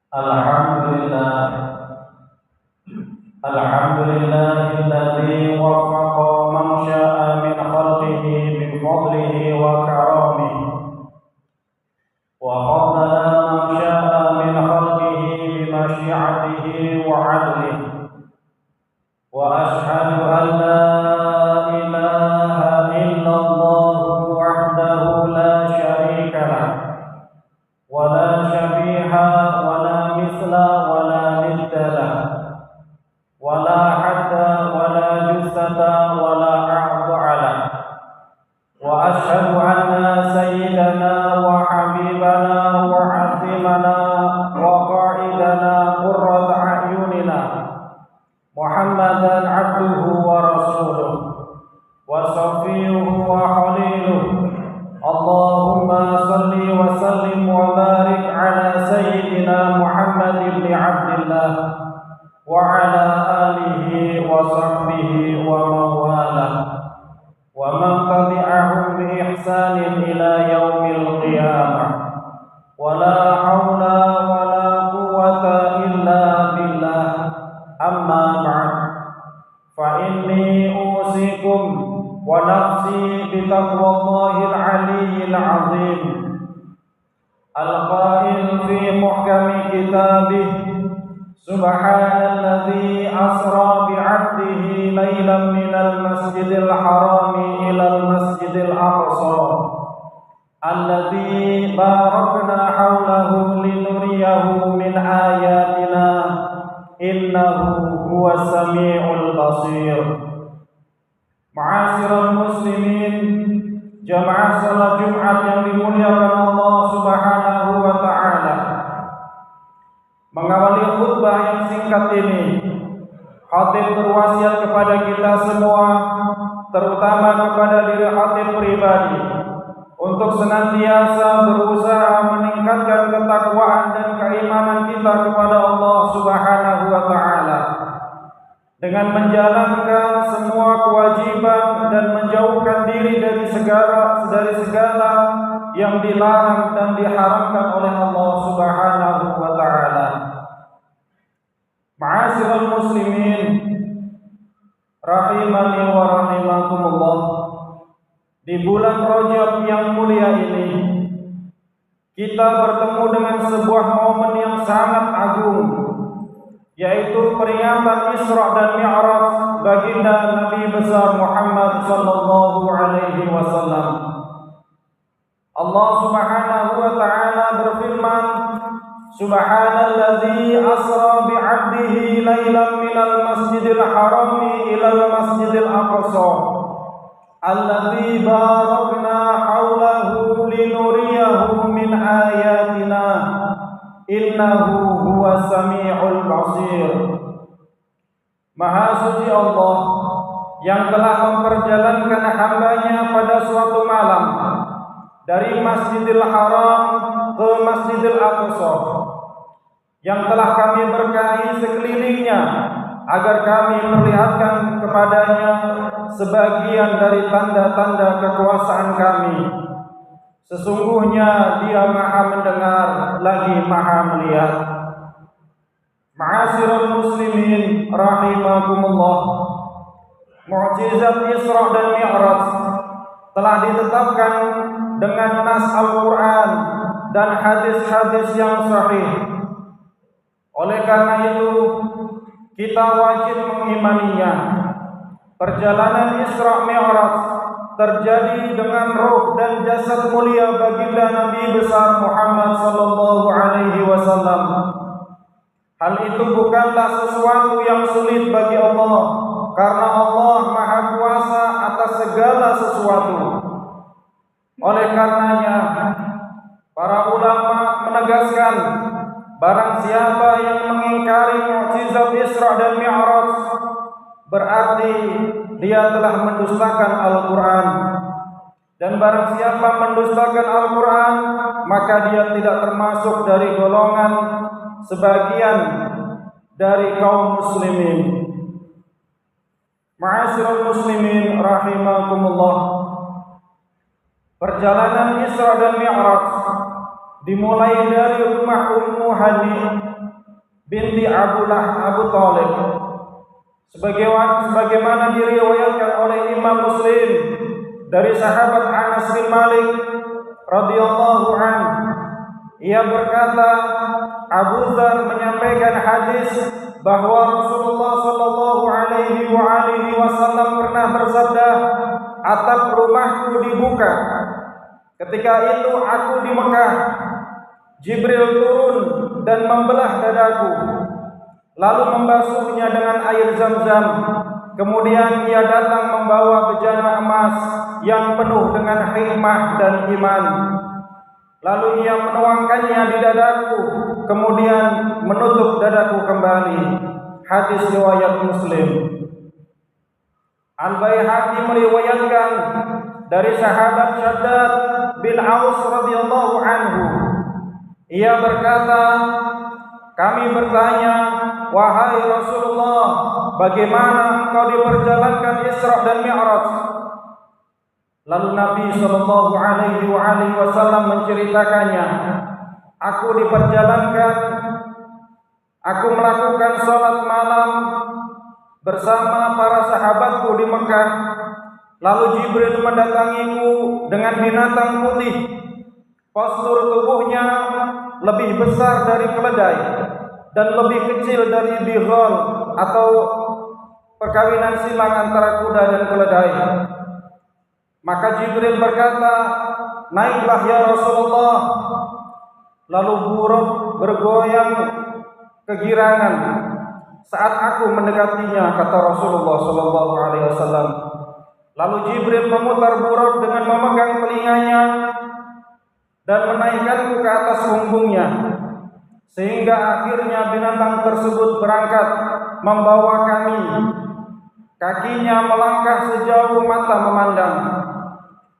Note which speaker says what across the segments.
Speaker 1: Alhamdulillah, alhamdulillahilladzi waffaqa man syaa'a min khalqihi bi fadlihi wa karamihi wa faddala man syaa'a min khalqihi bi masyiatihi wa 'adlihi wa ashhadu an la ilaha illallah wahdahu la syarika lah wa la syabiha wa la misla wa la nidda lah ولا حد ولا جثة ولا عرض على وأشهد أن سيدنا وحبيبنا وعظيمنا وقائدنا قرة أعيننا محمدا عبده ورسوله وصفيه وخليله اللهم صل وسلم وبارك على سيدنا محمد بن عبد الله وعلى آله وصحبه ومن والاه ومن تبعهم بإحسان إلى يوم القيامة ولا حول ولا قوة إلا بالله أما بعد فإني أوصيكم ونفسي بتقوى الله العلي العظيم القائل في محكم كتابه سبحان الذي أسرى بعبده ليلا من المسجد الحرام إلى المسجد الأقصى الذي باركنا حوله لنريه من آياتنا إنه هو السميع البصير. Ma'asyiral muslimin, jamaah salat Jumat yang dimuliakan Allah Subhanahu wa taala. Mengawali khutbah yang singkat ini, khatib berwasiat kepada kita semua, terutama kepada diri khatib pribadi, untuk senantiasa berusaha meningkatkan ketakwaan dan keimanan kita kepada Allah Subhanahu wa taala dengan menjalankan semua kewajiban dan menjauhkan diri dari segala yang dilarang dan diharamkan oleh Allah Subhanahu wa taala. Ma'asyiral muslimin rahimani wa rahimakumullah, di bulan Rajab yang mulia ini kita bertemu dengan sebuah momen yang sangat agung, yaitu peringatan Isra dan Mi'raj baginda Nabi besar Muhammad sallallahu alaihi wasallam. Allah Subhanahu wa taala berfirman, Subhanalladzi asra bi'abdihi lailan minal masjidil harami ilal masjidil aqsa alladzi barakna haulahu linuriyahu min ayatina innahu huwas sami'ul basir. Maha suci Allah yang telah memperjalankan hambanya pada suatu malam dari Masjidil Haram ke Masjidil Aqsa, yang telah kami berkahi sekelilingnya agar kami perlihatkan kepadanya sebagian dari tanda-tanda kekuasaan kami. Sesungguhnya Dia Maha mendengar lagi Maha melihat. Ma'asyiral muslimin rahimakumullah, mukjizat Isra dan Mi'raj telah ditetapkan dengan nas Al-Quran dan hadis-hadis yang sahih. Oleh karena itu, kita wajib mengimaninya. Perjalanan Isra Mi'raj terjadi dengan roh dan jasad mulia baginda Nabi besar Muhammad sallallahu alaihi wasallam. Hal itu bukanlah sesuatu yang sulit bagi Allah, karena Allah Maha Kuasa atas segala sesuatu. Oleh karenanya, para ulama menegaskan, barang siapa yang mengingkari mukjizat Isra dan Mi'raj, berarti dia telah mendustakan Al-Quran. Dan barang siapa mendustakan Al-Quran, maka dia tidak termasuk dari golongan sebagian dari kaum muslimin. Ma'asyiral muslimin rahimakumullah, perjalanan Isra dan Mi'raj dimulai dari rumah Ummu Hani binti Abu Thalib, sebagaimana diriwayatkan oleh Imam Muslim dari sahabat Anas bin Malik radhiyallahu anhu. Ia berkata, Abu Dzar menyampaikan hadis bahwa Rasulullah sallallahu alaihi wasallam pernah bersabda, atap rumahku dibuka. Ketika itu aku di Mekah. Jibril turun dan membelah dadaku, lalu membasuhnya dengan air Zam-Zam. Kemudian ia datang membawa bejana emas yang penuh dengan hikmah dan iman. Lalu ia menuangkannya di dadaku, kemudian menutup dadaku kembali. Hadis riwayat Muslim. Al-Baihaqi meriwayatkan dari sahabat Shaddad bin Aus radhiyallahu anhu. Ia berkata, kami bertanya, wahai Rasulullah, bagaimana engkau diperjalankan Isra dan Mi'raj? Lalu Nabi sallallahu alaihi wasallam menceritakannya. Aku diperjalankan, aku melakukan salat malam bersama para sahabatku di Mekah. Lalu Jibril mendatangiku dengan binatang putih. Postur tubuhnya lebih besar dari keledai dan lebih kecil dari bihol atau perkawinan silang antara kuda dan keledai. Maka Jibril berkata, naiklah ya Rasulullah. Lalu buruk bergoyang kegirangan saat aku mendekatinya, kata Rasulullah sallallahu alaihi wasallam. Lalu Jibril memutar buruk dengan memegang telinganya dan menaikkanku ke atas punggungnya, sehingga akhirnya binatang tersebut berangkat membawa kami. Kakinya melangkah sejauh mata memandang,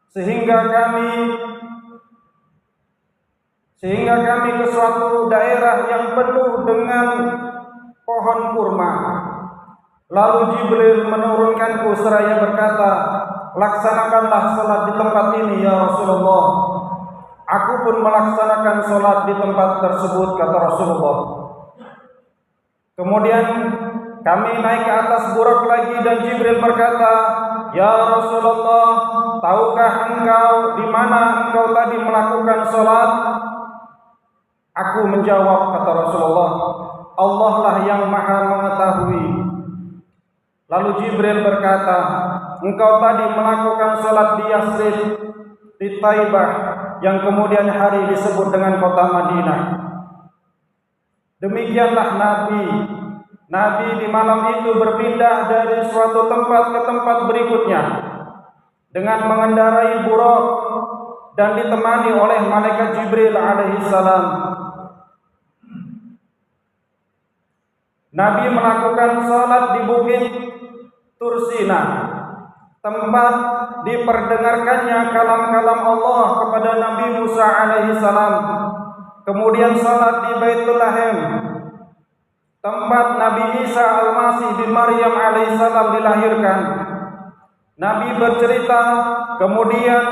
Speaker 1: sehingga kami ke suatu daerah yang penuh dengan pohon kurma. Lalu Jibril menurunkanku seraya berkata, laksanakanlah salat di tempat ini ya Rasulullah. Aku pun melaksanakan salat di tempat tersebut, kata Rasulullah. Kemudian kami naik ke atas buruk lagi dan Jibril berkata, ya Rasulullah, tahukah engkau di mana engkau tadi melakukan salat? Aku menjawab, kata Rasulullah, Allah lah yang maha mengetahui. Lalu Jibril berkata, engkau tadi melakukan salat di Yasrib, di Taibah, yang kemudian hari disebut dengan kota Madinah. Demikianlah Nabi di malam itu berpindah dari suatu tempat ke tempat berikutnya dengan mengendarai buruk dan ditemani oleh malaikat Jibril alaihissalam. Nabi melakukan salat di bukit Tursina, tempat diperdengarkannya kalam-kalam Allah kepada Nabi Musa alaihissalam. Kemudian salat di Baitul Lahim, tempat Nabi Isa al-Masih bin Maryam alaihissalam dilahirkan. Nabi bercerita, kemudian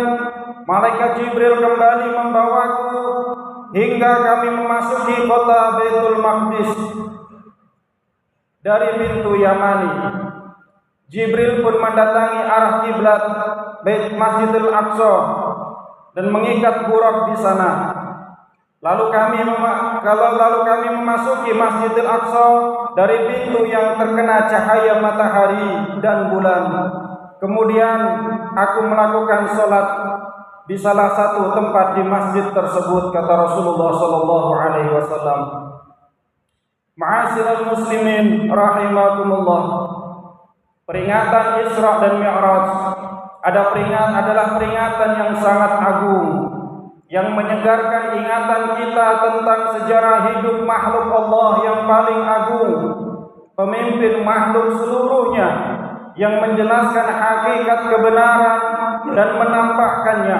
Speaker 1: malaikat Jibril kembali membawaku hingga kami memasuki kota Baitul Maqdis dari pintu Yamani. Jibril pun mendatangi arah kiblat Bait Masjidil Aqsa dan mengikat buraq di sana. Lalu kami memasuki Masjidil Aqsa dari pintu yang terkena cahaya matahari dan bulan. Kemudian aku melakukan salat di salah satu tempat di masjid tersebut, kata Rasulullah sallallahu alaihi wasallam. Ma'asyiral muslimin rahimakumullah. Peringatan Isra dan Mi'raj adalah peringatan yang sangat agung, yang menyegarkan ingatan kita tentang sejarah hidup makhluk Allah yang paling agung, pemimpin makhluk seluruhnya, yang menjelaskan hakikat kebenaran dan menampakkannya,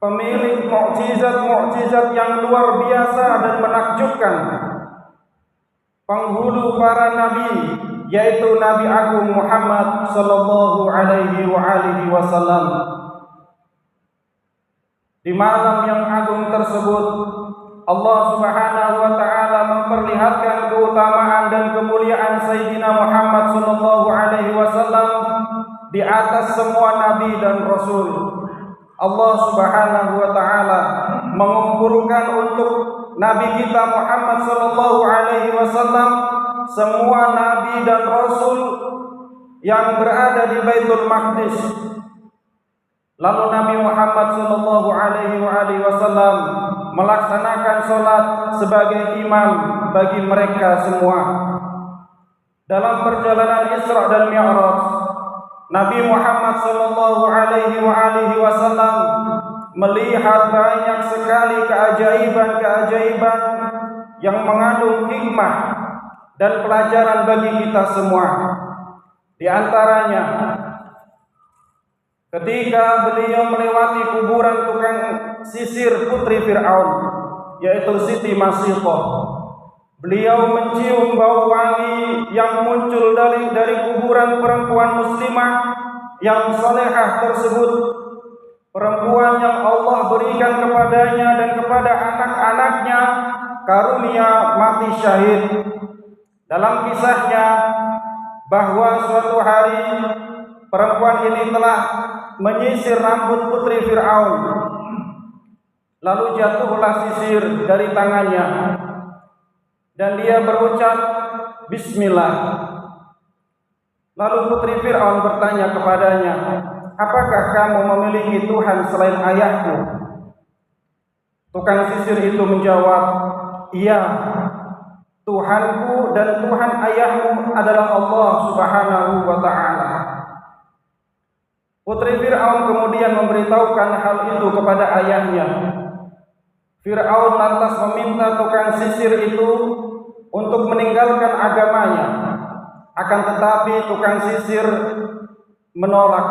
Speaker 1: pemilik mukjizat-mukjizat yang luar biasa dan menakjubkan, penghulu para nabi, yaitu Nabi Agung Muhammad sallallahu alaihi wasallam. Di malam yang agung tersebut, Allah Subhanahu wa taala memperlihatkan dan kemuliaan Sayyidina Muhammad sallallahu alaihi wasallam di atas semua nabi dan rasul. Allah Subhanahu wa taala mengumpulkan untuk nabi kita Muhammad sallallahu alaihi wasallam semua nabi dan rasul yang berada di Baitul Maqdis. Lalu Nabi Muhammad sallallahu alaihi wasallam melaksanakan salat sebagai imam bagi mereka semua. Dalam perjalanan Isra dan Mi'raj, Nabi Muhammad sallallahu alaihi wasallam melihat banyak sekali keajaiban-keajaiban yang mengandung hikmah dan pelajaran bagi kita semua. Di antaranya, ketika beliau melewati kuburan tukang sisir putri Fir'aun, yaitu Siti Masyiqah, beliau mencium bau wangi yang muncul dari kuburan perempuan muslimah yang salehah tersebut, perempuan yang Allah berikan kepadanya dan kepada anak-anaknya karunia mati syahid. Dalam kisahnya, bahwa suatu hari perempuan ini telah menyisir rambut putri Fir'aun, lalu jatuhlah sisir dari tangannya dan dia berucap Bismillah. Lalu putri Fir'aun bertanya kepadanya, apakah kamu memiliki Tuhan selain ayahku? Tukang sisir itu menjawab, iya, Tuhanku dan Tuhan ayahmu adalah Allah Subhanahu wa ta'ala. Putri Fir'aun kemudian memberitahukan hal itu kepada ayahnya. Fir'aun lantas meminta tukang sisir itu untuk meninggalkan agamanya. Akan tetapi tukang sisir menolak.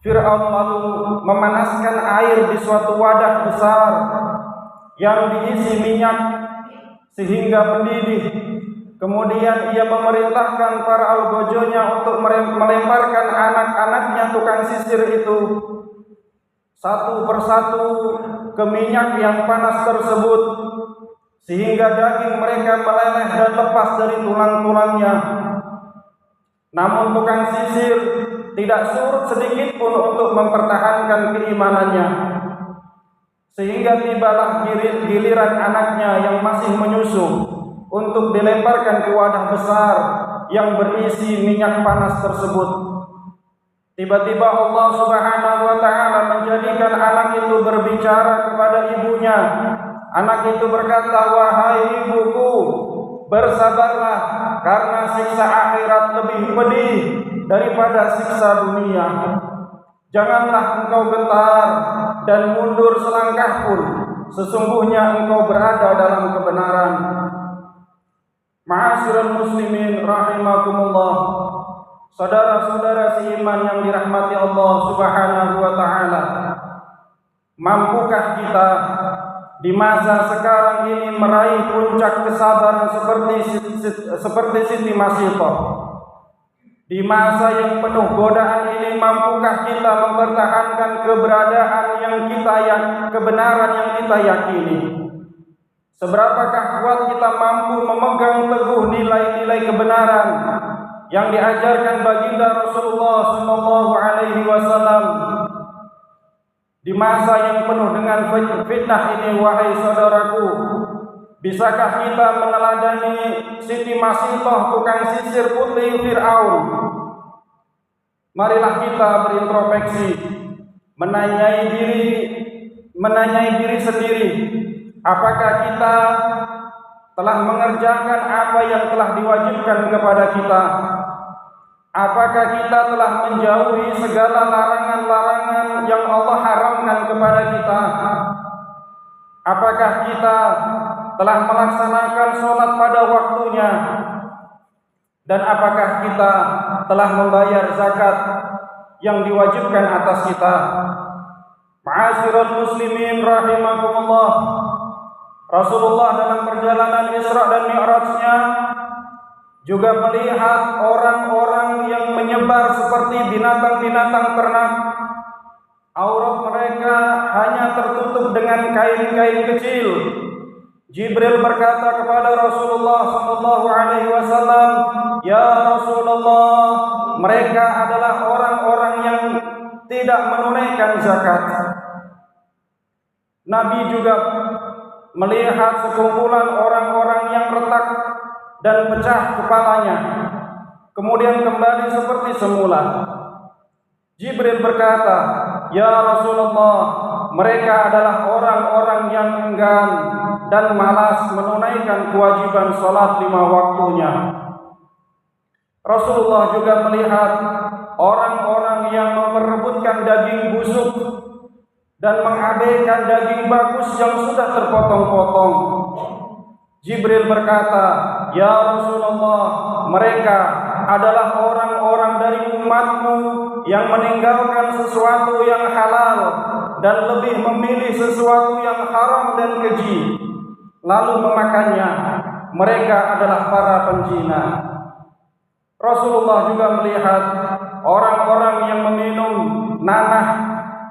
Speaker 1: Fir'aun lalu memanaskan air di suatu wadah besar yang diisi minyak sehingga mendidih. Kemudian ia memerintahkan para algojonya untuk melemparkan anak-anaknya tukang sisir itu satu persatu ke minyak yang panas tersebut, sehingga daging mereka meleleh dan lepas dari tulang-tulangnya. Namun tukang sisir tidak surut sedikit pun untuk mempertahankan keimanannya, sehingga tibalah giliran anaknya yang masih menyusu untuk dilemparkan ke wadah besar yang berisi minyak panas tersebut. Tiba-tiba Allah Subhanahu wa ta'ala menjadikan anak itu berbicara kepada ibunya. Anak itu berkata, wahai ibuku, bersabarlah karena siksa akhirat lebih pedih daripada siksa dunia. Janganlah engkau gentar dan mundur selangkah pun, sesungguhnya engkau berada dalam kebenaran. Ma'asyiral muslimin rahimakumullah, saudara-saudara seiman yang dirahmati Allah Subhanahu wa ta'ala, mampukah kita di masa sekarang ini meraih puncak kesabaran seperti Siti Masyiqah? Di masa yang penuh godaan ini, mampukah kita mempertahankan kebenaran yang kita yakini? Seberapakah kuat kita mampu memegang teguh nilai-nilai kebenaran yang diajarkan baginda Rasulullah sallallahu alaihi wasallam? Di masa yang penuh dengan fitnah ini, wahai saudaraku, bisakah kita meneladani Siti Masyiqah tukang sisir putri Fir'aun? Marilah kita berintrospeksi, menanyai diri sendiri, apakah kita telah mengerjakan apa yang telah diwajibkan kepada kita? Apakah kita telah menjauhi segala larangan-larangan yang Allah haramkan kepada kita? Apakah kita telah melaksanakan sholat pada waktunya? Dan apakah kita telah membayar zakat yang diwajibkan atas kita? Ma'asyiral muslimin rahimakumullah, Rasulullah dalam perjalanan Isra dan Mi'rajnya juga melihat orang-orang yang menyebar seperti binatang-binatang ternak. Aurat mereka hanya tertutup dengan kain-kain kecil, Jibril berkata kepada Rasulullah sallallahu alaihi wasallam, "Ya Rasulullah, mereka adalah orang-orang yang tidak menunaikan zakat." Nabi juga melihat sekumpulan orang-orang yang retak dan pecah kepalanya, kemudian kembali seperti semula. Jibril berkata, "Ya Rasulullah, mereka adalah orang-orang yang enggan dan malas menunaikan kewajiban salat 5 waktunya." Rasulullah juga melihat orang-orang yang memperebutkan daging busuk dan mengabaikan daging bagus yang sudah terpotong-potong. Jibril berkata, "Ya Rasulullah, mereka adalah orang-orang dari umatmu yang meninggalkan sesuatu yang halal dan lebih memilih sesuatu yang haram dan keji, lalu memakannya. Mereka adalah para penjina." Rasulullah juga melihat orang-orang yang meminum nanah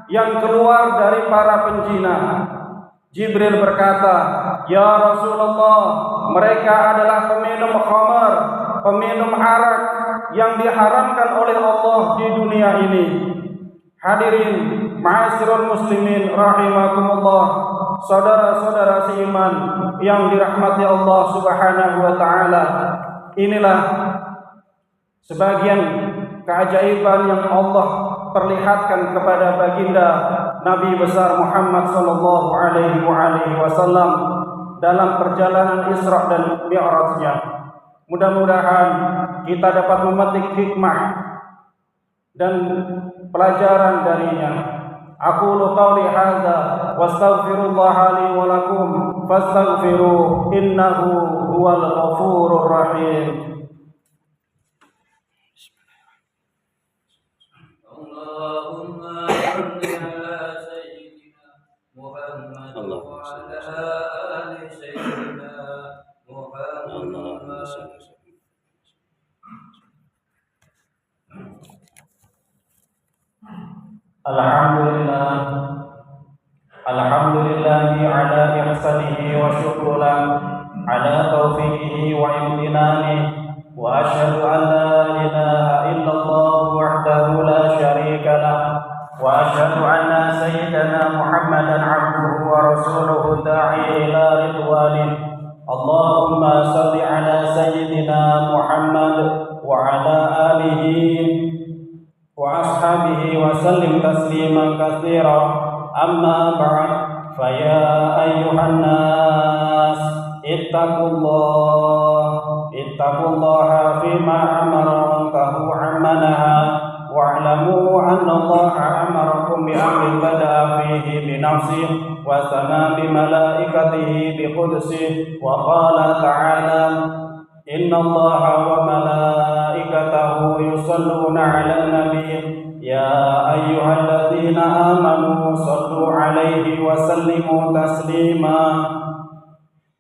Speaker 1: yang keluar dari para penjina. Jibril berkata, "Ya Rasulullah, mereka adalah peminum khamar, peminum arak yang diharamkan oleh Allah di dunia ini." Hadirin ma'asyiral muslimin rahimakumullah, saudara-saudara seiman yang dirahmati Allah Subhanahu wa taala. Inilah sebagian keajaiban yang Allah perlihatkan kepada baginda Nabi besar Muhammad sallallahu alaihi wasallam dalam perjalanan Isra dan Mi'rajnya. Mudah-mudahan kita dapat memetik hikmah dan pelajaran darinya. Aqulu qawli hadza wastaghfirullaha li wa lakum fastaghfiruhu innahu huwal ghafurur rahim.
Speaker 2: Allahumma salli ala sayyidina Muhammad wa ala ali sayyidina Muhammad.
Speaker 1: Alhamdulillah, alhamdulillahi ala ihsanihi wa syukulah ala taufiqihi wa imtinanihi. وأشهد أن لا إله إلا الله وحده لا شريك له وأشهد أن سيدنا محمدا عبده ورسوله الداعي إلى رضوانه. اللهم صل على سيدنا محمد وعلى آله وأصحابه وسلم تسليما كثيرا. أما بعد، فيا أيها الناس اتقوا الله فيما أمر وانتهوا عما نهى واعلموا أن الله أمركم بأمر بدأ فيه بنفسه وثنى بملائكته بقدسه وقال تعالى: إن الله وملائكته يصلون على النبي يا أيها الذين آمنوا صلوا عليه وسلموا تسليما.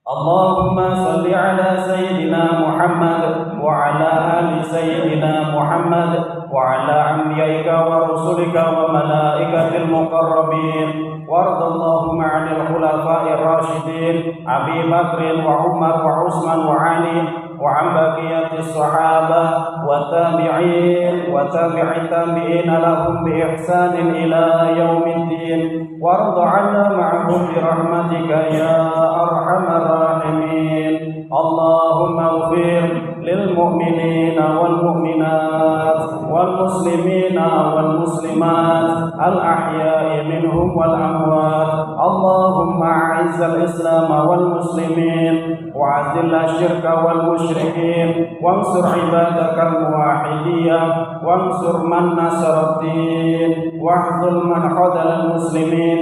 Speaker 1: اللهم صل على سيدنا محمد وعلى آل سيدنا محمد وعلى أنبيائك ورسلك وملائكة المقربين. وارض اللهم عن الخلفاء الراشدين أبي بكر وعمر وعثمان وعلي وعن بقية الصحابة والتابعين وتابع التابعين لهم بإحسان إلى يوم الدين. وارض عنا معهم برحمتك يا أرحم الراحمين. اللهم اغفر للمؤمنين والمؤمنات والمسلمين والمسلمات الأحياء منهم والأموات. اللهم أعز الإسلام والمسلمين وأذل الشرك والمشركين وانصر عبادك الموحدين وانصر من نصر الدين واخذل من خذل المسلمين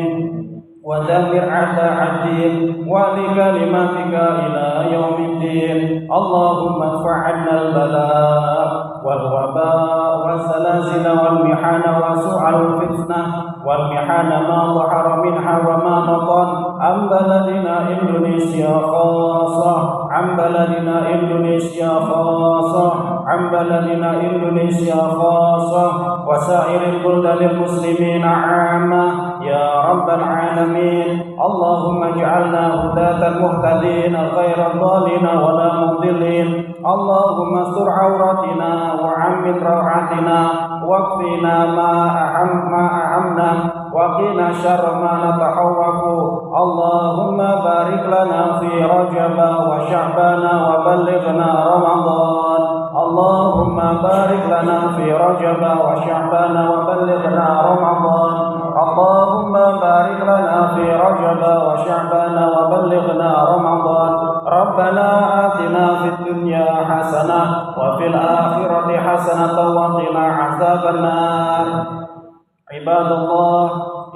Speaker 1: ودمر أعداء الدين ولكلماتك إلى يوم الدين. اللهم ادفع عنا البلاء والوباء والزلازل والمحن وسوء الفتنة والمحن ما ظهر منها وما بطن عن بلدنا إندونيسيا خاصة عن بلدنا إندونيسيا خاصة عن بلدنا إندونيسيا خاصة وسائر البلدان المسلمين عامة. يا رب العالمين. اللهم اجعلنا هداة مهتدين غير ضالين ولا مضلين. اللهم استر عوراتنا وعمن روعاتنا واكفنا ما أهمنا وقنا شر ما نتخوف. اللهم بارك لنا في رجب وشعبان وبلغنا رمضان. اللهم بارك لنا في رجب وشعبان وبلغنا رمضان. اللهم بارك لنا في رجب وشعبان وبلغنا رمضان. ربنا آتنا في الدنيا حسنة وفي الآخرة حسنة وقنا عذاب النار. عباد الله،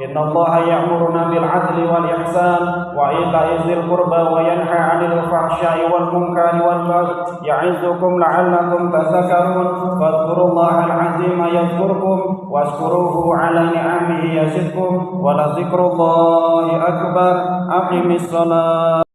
Speaker 1: إن الله يأمرنا بالعدل والإحسان وإيتاء ذي القربى وينهى عن الفحشاء والمنكر والبغي يعظكم لعلكم تذكرون. فاذكروا الله العظيم يذكركم واشكروه على نعمه يزدكم ولذكر الله أكبر. أقم الصلاة.